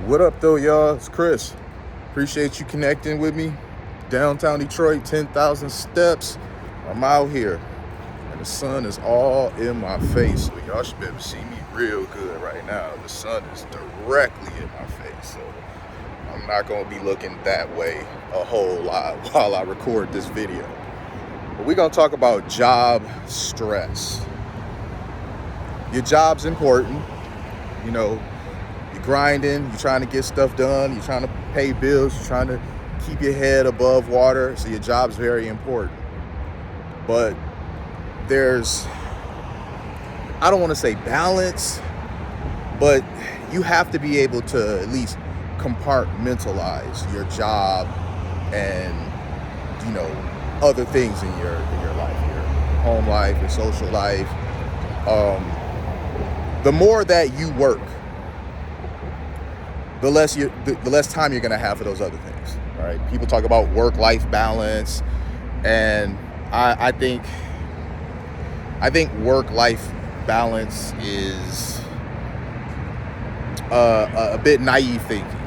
What up, though, y'all? It's Chris. Appreciate you connecting with me. Downtown Detroit, 10,000 steps. I'm out here, and the sun is all in my face. So y'all should be able to see me real good right now. The sun is directly in my face, so I'm not going to be looking that way a whole lot while I record this video. But we're going to talk about job stress. Your job's important. You know, you're grinding, you're trying to get stuff done, you're trying to pay bills, you're trying to keep your head above water, so your job's very important. But there's, I don't want to say balance, but you have to be able to at least compartmentalize your job and, you know, other things in your life, your home life, your social life. The more that you work, the less time you're gonna have for those other things. All right. People talk about work-life balance, and I think work-life balance is a bit naive thinking.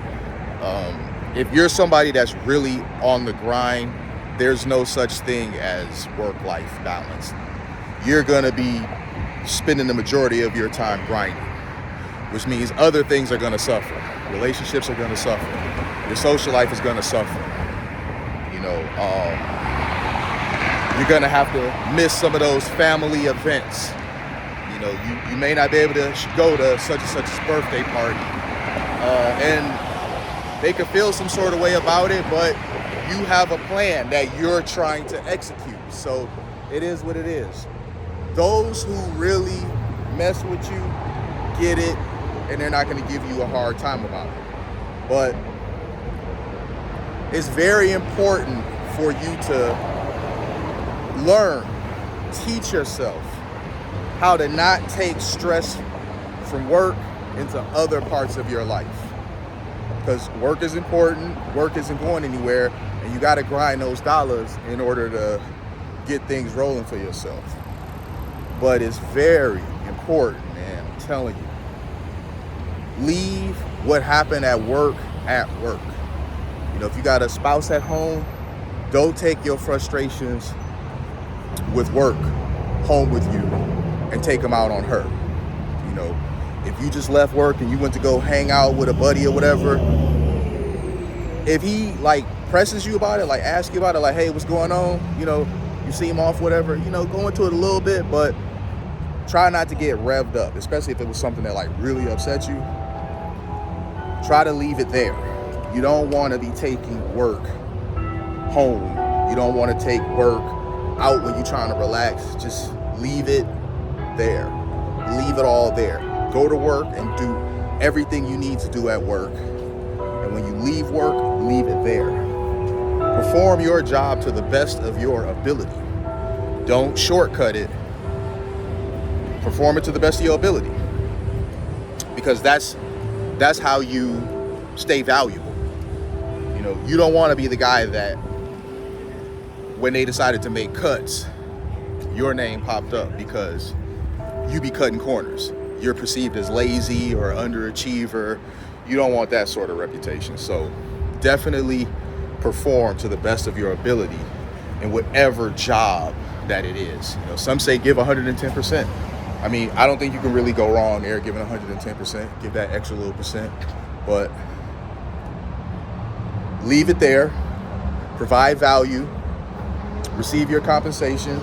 If you're somebody that's really on the grind, there's no such thing as work-life balance. You're gonna be spending the majority of your time grinding, which means other things are gonna suffer. Relationships are gonna suffer. Your social life is gonna suffer. You know, you're gonna have to miss some of those family events. You know, you may not be able to go to such and such's birthday party, and they could feel some sort of way about it, but you have a plan that you're trying to execute. So it is what it is. Those who really mess with you get it, and they're not going to give you a hard time about it. But it's very important for you to learn, teach yourself how to not take stress from work into other parts of your life. Because work is important, work isn't going anywhere, and you got to grind those dollars in order to get things rolling for yourself. But it's very important, man, I'm telling you. Leave what happened at work. You know, if you got a spouse at home, don't take your frustrations with work home with you and take them out on her. You know, if you just left work and you went to go hang out with a buddy or whatever, if he like presses you about it, like asks you about it, like, hey, what's going on? You know, you see him off, whatever, you know, go into it a little bit, but try not to get revved up, especially if it was something that like really upset you. Try to leave it there. You don't want to be taking work home. You don't want to take work out when you're trying to relax. Just leave it there. Leave it all there. Go to work and do everything you need to do at work. And when you leave work, leave it there. Perform your job to the best of your ability. Don't shortcut it. Perform it to the best of your ability, because that's how you stay valuable. You know, you don't want to be the guy that when they decided to make cuts, your name popped up because you be cutting corners. You're perceived as lazy or underachiever. You don't want that sort of reputation. So definitely perform to the best of your ability in whatever job that it is. You know, some say give 110%. I mean, I don't think you can really go wrong there giving 110%. Give that extra little percent. But leave it there. Provide value. Receive your compensation.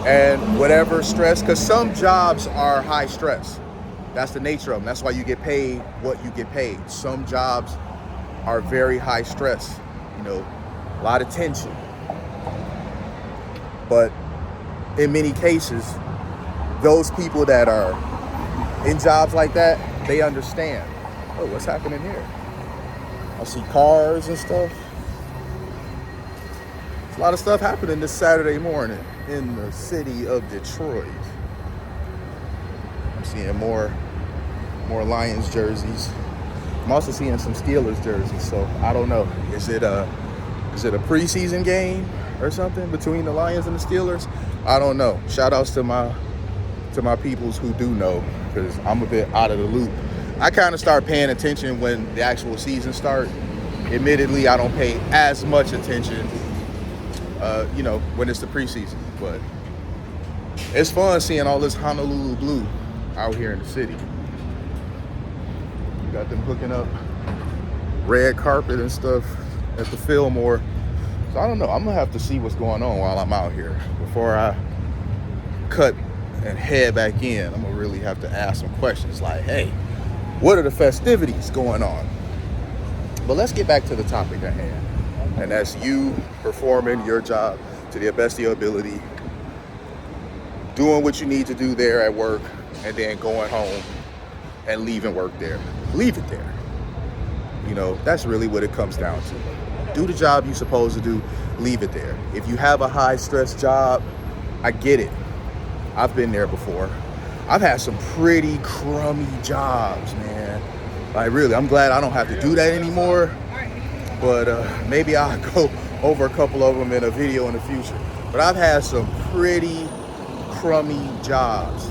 And whatever stress, because some jobs are high stress. That's the nature of them. That's why you get paid what you get paid. Some jobs are very high stress. You know, a lot of tension. But in many cases, those people that are in jobs like that, they understand. Oh, what's happening here? I see cars and stuff. There's a lot of stuff happening this Saturday morning in the city of Detroit. I'm seeing more Lions jerseys. I'm also seeing some Steelers jerseys, so I don't know. Is it a preseason game or something between the Lions and the Steelers? I don't know. Shout outs to my peoples who do know, because I'm a bit out of the loop. I kind of start paying attention when the actual season starts. Admittedly, I don't pay as much attention, you know, when it's the preseason. But it's fun seeing all this Honolulu blue out here in the city. Got them hooking up red carpet and stuff at the Fillmore. So I don't know. I'm gonna have to see what's going on while I'm out here before I cut and head back in. I'm gonna really have to ask some questions like, hey, what are the festivities going on? But let's get back to the topic at hand. And that's you performing your job to the best of your ability, doing what you need to do there at work, and then going home and leaving work there. Leave it there. You know, that's really what it comes down to. Do the job you're supposed to do, leave it there. If you have a high stress job, I get it. I've been there before. I've had some pretty crummy jobs, man. Like really, I'm glad I don't have to do that anymore. But maybe I'll go over a couple of them in a video in the future. But I've had some pretty crummy jobs.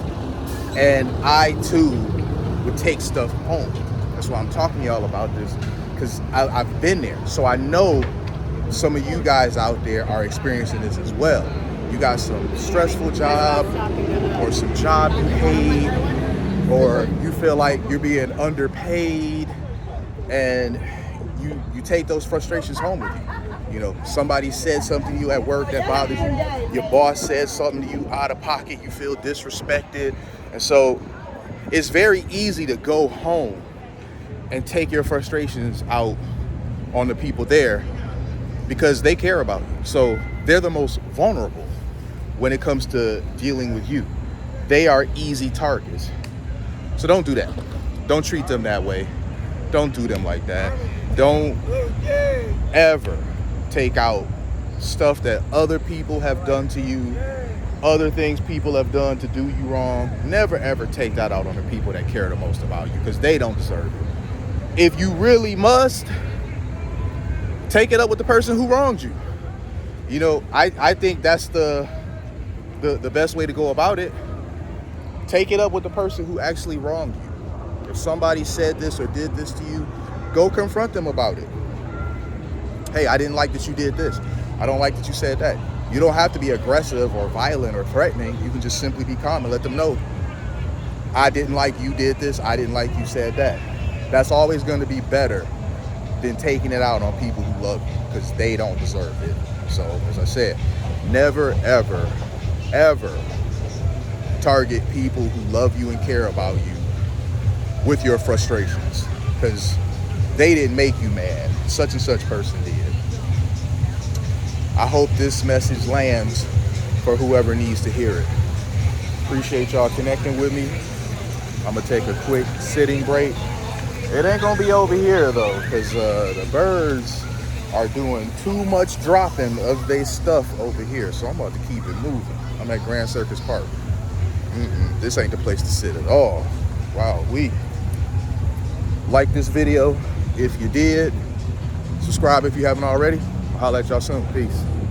And I too would take stuff home. That's why I'm talking to y'all about this, because I've been there. So I know some of you guys out there are experiencing this as well. You got some stressful job, or some job you hate, or you feel like you're being underpaid, and you take those frustrations home with you. You know, somebody said something to you at work that bothers you. Your boss said something to you out of pocket. You feel disrespected. And so it's very easy to go home and take your frustrations out on the people there because they care about you. So they're the most vulnerable when it comes to dealing with you. They are easy targets. So don't do that. Don't treat them that way. Don't do them like that. Don't ever take out stuff that other people have done to you, other things people have done to do you wrong. Never ever take that out on the people that care the most about you, because they don't deserve it. If you really must, take it up with the person who wronged you. You know, I think that's the best way to go about it. Take it up with the person who actually wronged you. If somebody said this or did this to you, go confront them about it. Hey, I didn't like that you did this. I don't like that you said that. You don't have to be aggressive or violent or threatening. You can just simply be calm and let them know, I didn't like you did this. I didn't like you said that. That's always going to be better than taking it out on people who love you, because they don't deserve it. So, as I said, never, ever, ever target people who love you and care about you with your frustrations, because they didn't make you mad. Such and such person did. I hope this message lands for whoever needs to hear it. Appreciate y'all connecting with me. I'm gonna take a quick sitting break. It ain't gonna be over here though, because the birds are doing too much dropping of their stuff over here. So I'm about to keep it moving. I'm at Grand Circus Park. This ain't the place to sit at all. Wow, we like this video if you did. Subscribe if you haven't already. I'll holler at y'all soon. Peace.